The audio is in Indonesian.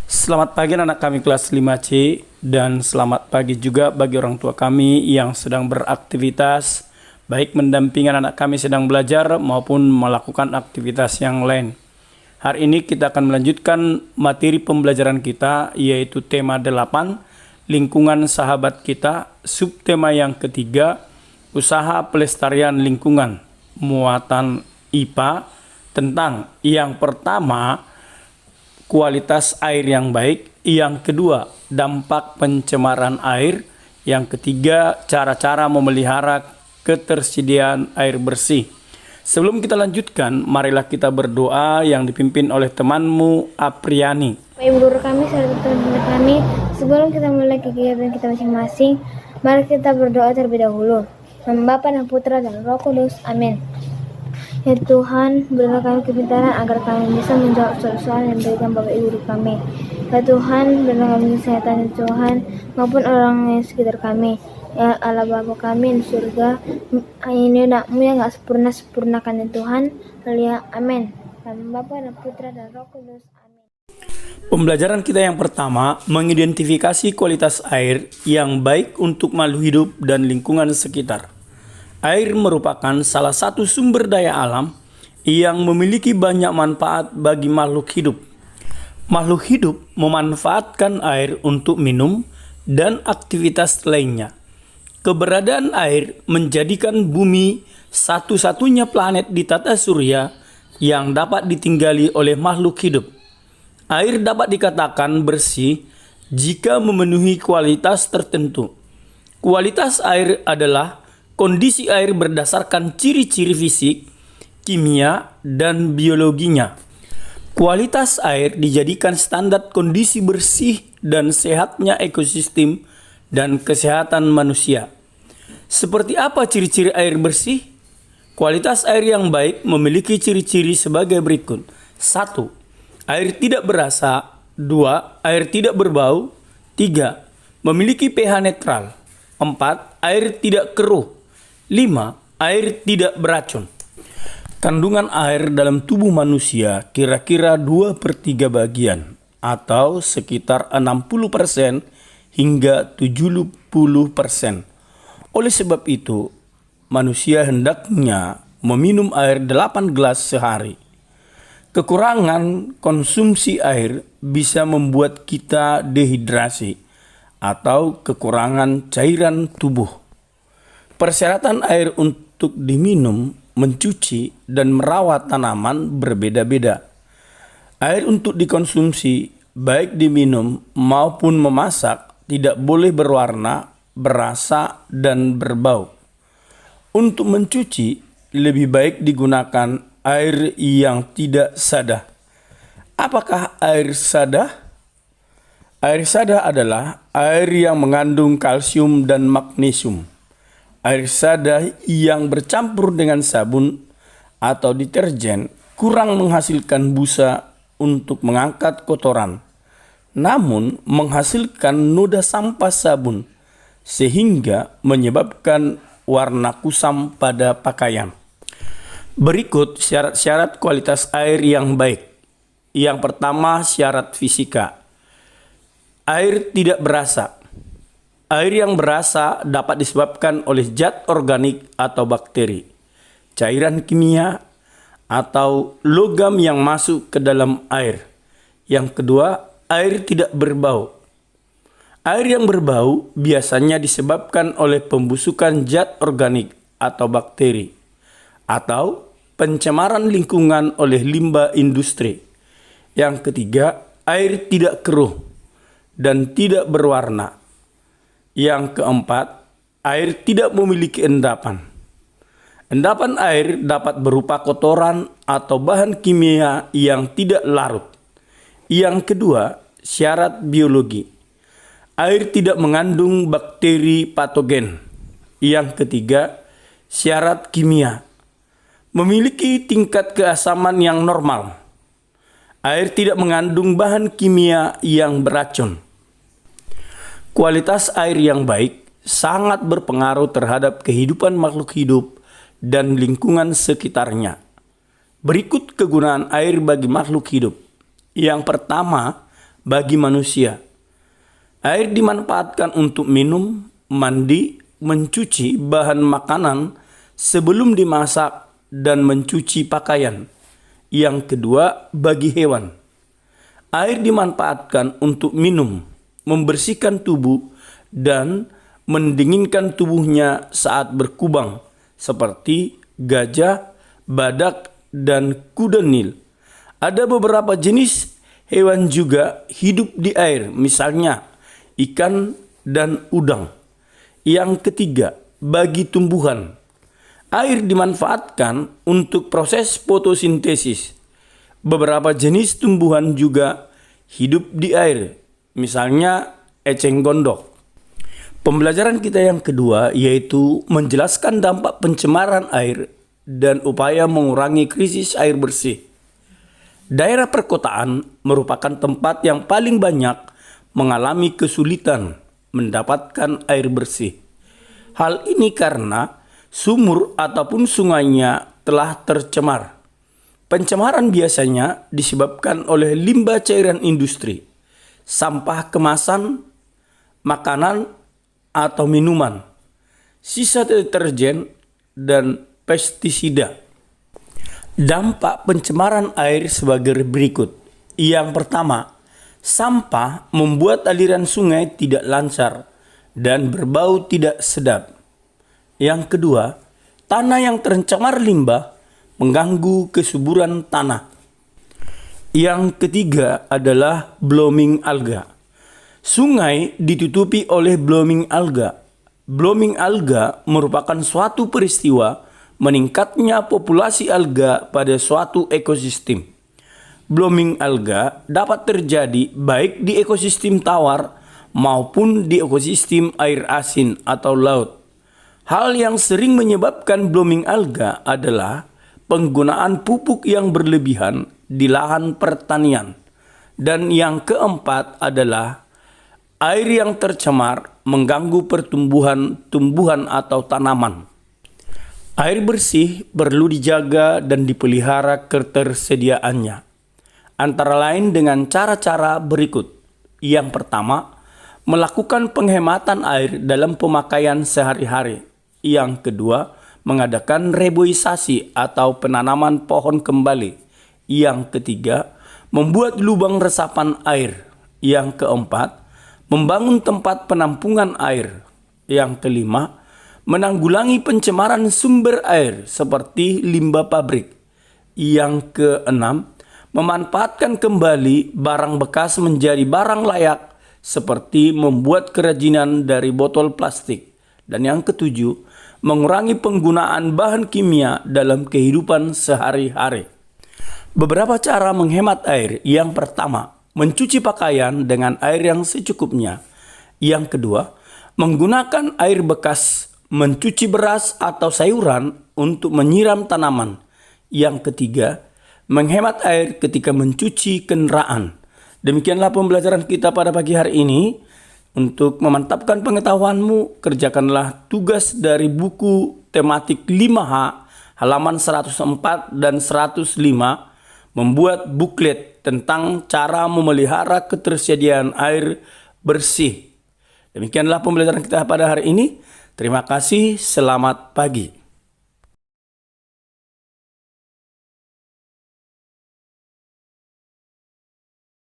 Selamat pagi anak kami kelas 5C dan selamat pagi juga bagi orang tua kami yang sedang beraktivitas, baik mendampingi anak kami sedang belajar maupun melakukan aktivitas yang lain. Hari ini kita akan melanjutkan materi pembelajaran kita, yaitu tema 8, lingkungan sahabat kita, subtema yang ketiga, usaha pelestarian lingkungan, muatan IPA, tentang yang pertama, kualitas air yang baik, yang kedua, dampak pencemaran air, yang ketiga, cara-cara memelihara ketersediaan air bersih. Sebelum kita lanjutkan, marilah kita berdoa yang dipimpin oleh temanmu Apriani. Bapak Ibu guru kami, saudara teman kami, sebelum kita mulai kegiatan kita masing-masing, mari kita berdoa terlebih dahulu. Nama Bapa dan Putra dan Roh Kudus. Amin. Ya Tuhan, berilah kami kepintaran agar kami bisa menjawab soal-soal yang diberikan Bapak Ibu guru kami. Ya Tuhan, berilah kami kesehatan ya Tuhan, maupun orang yang sekitar kami. Ya Allah Bapa kami di surga, ini anakmu yang gak sempurnakan ya Tuhan. Haleluya. Amin. Nama Bapa dan Putra dan Roh Kudus. Amin. Pembelajaran kita yang pertama, mengidentifikasi kualitas air yang baik untuk makhluk hidup dan lingkungan sekitar. Air merupakan salah satu sumber daya alam yang memiliki banyak manfaat bagi makhluk hidup. Makhluk hidup memanfaatkan air untuk minum dan aktivitas lainnya. Keberadaan air menjadikan bumi satu-satunya planet di tata surya yang dapat ditinggali oleh makhluk hidup. Air dapat dikatakan bersih jika memenuhi kualitas tertentu. Kualitas air adalah kondisi air berdasarkan ciri-ciri fisik, kimia, dan biologinya. Kualitas air dijadikan standar kondisi bersih dan sehatnya ekosistem dan kesehatan manusia. Seperti apa ciri-ciri air bersih? Kualitas air yang baik memiliki ciri-ciri sebagai berikut. 1. Air tidak berasa. 2. Air tidak berbau. 3. Memiliki pH netral. 4. Air tidak keruh. 5. Air tidak beracun. Kandungan air dalam tubuh manusia kira-kira 2/3 bagian atau sekitar 60% hingga 70%. Oleh sebab itu, manusia hendaknya meminum air 8 gelas sehari. Kekurangan konsumsi air bisa membuat kita dehidrasi atau kekurangan cairan tubuh. Persyaratan air untuk diminum, mencuci, dan merawat tanaman berbeda-beda. Air untuk dikonsumsi, baik diminum maupun memasak, tidak boleh berwarna, berasa, dan berbau. Untuk mencuci, lebih baik digunakan air yang tidak sadah. Apakah air sadah? Air sadah adalah air yang mengandung kalsium dan magnesium. Air sadah yang bercampur dengan sabun atau deterjen kurang menghasilkan busa untuk mengangkat kotoran, namun menghasilkan noda sampah sabun sehingga menyebabkan warna kusam pada pakaian. Berikut syarat-syarat kualitas air yang baik. Yang pertama, syarat fisika. Air tidak berasa. Air yang berasa dapat disebabkan oleh zat organik atau bakteri, cairan kimia, atau logam yang masuk ke dalam air. Yang kedua, air tidak berbau. Air yang berbau biasanya disebabkan oleh pembusukan zat organik atau bakteri, atau pencemaran lingkungan oleh limbah industri. Yang ketiga, air tidak keruh dan tidak berwarna. Yang keempat, air tidak memiliki endapan. Endapan air dapat berupa kotoran atau bahan kimia yang tidak larut. Yang kedua, syarat biologi. Air tidak mengandung bakteri patogen. Yang ketiga, syarat kimia. Memiliki tingkat keasaman yang normal. Air tidak mengandung bahan kimia yang beracun. Kualitas air yang baik sangat berpengaruh terhadap kehidupan makhluk hidup dan lingkungan sekitarnya. Berikut kegunaan air bagi makhluk hidup. Yang pertama, bagi manusia. Air dimanfaatkan untuk minum, mandi, mencuci bahan makanan sebelum dimasak, dan mencuci pakaian. Yang kedua, bagi hewan. Air dimanfaatkan untuk minum, membersihkan tubuh, dan mendinginkan tubuhnya saat berkubang, seperti gajah, badak, dan kuda Nil. Ada beberapa jenis hewan juga hidup di air, misalnya ikan dan udang. Yang ketiga, bagi tumbuhan. Air dimanfaatkan untuk proses fotosintesis. Beberapa jenis tumbuhan juga hidup di air, misalnya eceng gondok. Pembelajaran kita yang kedua yaitu menjelaskan dampak pencemaran air dan upaya mengurangi krisis air bersih. Daerah perkotaan merupakan tempat yang paling banyak mengalami kesulitan mendapatkan air bersih. Hal ini karena sumur ataupun sungainya telah tercemar. Pencemaran biasanya disebabkan oleh limbah cairan industri, sampah kemasan, makanan atau minuman, sisa deterjen, dan pestisida. Dampak pencemaran air sebagai berikut. Yang pertama, sampah membuat aliran sungai tidak lancar dan berbau tidak sedap. Yang kedua, tanah yang tercemar limbah mengganggu kesuburan tanah. Yang ketiga adalah blooming alga. Sungai ditutupi oleh blooming alga. Blooming alga merupakan suatu peristiwa meningkatnya populasi alga pada suatu ekosistem. Blooming alga dapat terjadi baik di ekosistem tawar maupun di ekosistem air asin atau laut. Hal yang sering menyebabkan blooming alga adalah penggunaan pupuk yang berlebihan di lahan pertanian. Dan yang keempat adalah air yang tercemar mengganggu pertumbuhan tumbuhan atau tanaman. Air bersih perlu dijaga dan dipelihara ketersediaannya. Antara lain dengan cara-cara berikut. Yang pertama, melakukan penghematan air dalam pemakaian sehari-hari. Yang kedua, mengadakan reboisasi atau penanaman pohon kembali. Yang ketiga, membuat lubang resapan air. Yang keempat, membangun tempat penampungan air. Yang kelima, menanggulangi pencemaran sumber air seperti limbah pabrik. Yang keenam, memanfaatkan kembali barang bekas menjadi barang layak seperti membuat kerajinan dari botol plastik. Dan yang ketujuh, mengurangi penggunaan bahan kimia dalam kehidupan sehari-hari. Beberapa cara menghemat air. Yang pertama, mencuci pakaian dengan air yang secukupnya. Yang kedua, menggunakan air bekas mencuci beras atau sayuran untuk menyiram tanaman. Yang ketiga, menghemat air ketika mencuci kendaraan. Demikianlah pembelajaran kita pada pagi hari ini. Untuk memantapkan pengetahuanmu, kerjakanlah tugas dari buku tematik 5H halaman 104 dan 105, membuat buklet tentang cara memelihara ketersediaan air bersih. Demikianlah pembelajaran kita pada hari ini. Terima kasih, selamat pagi.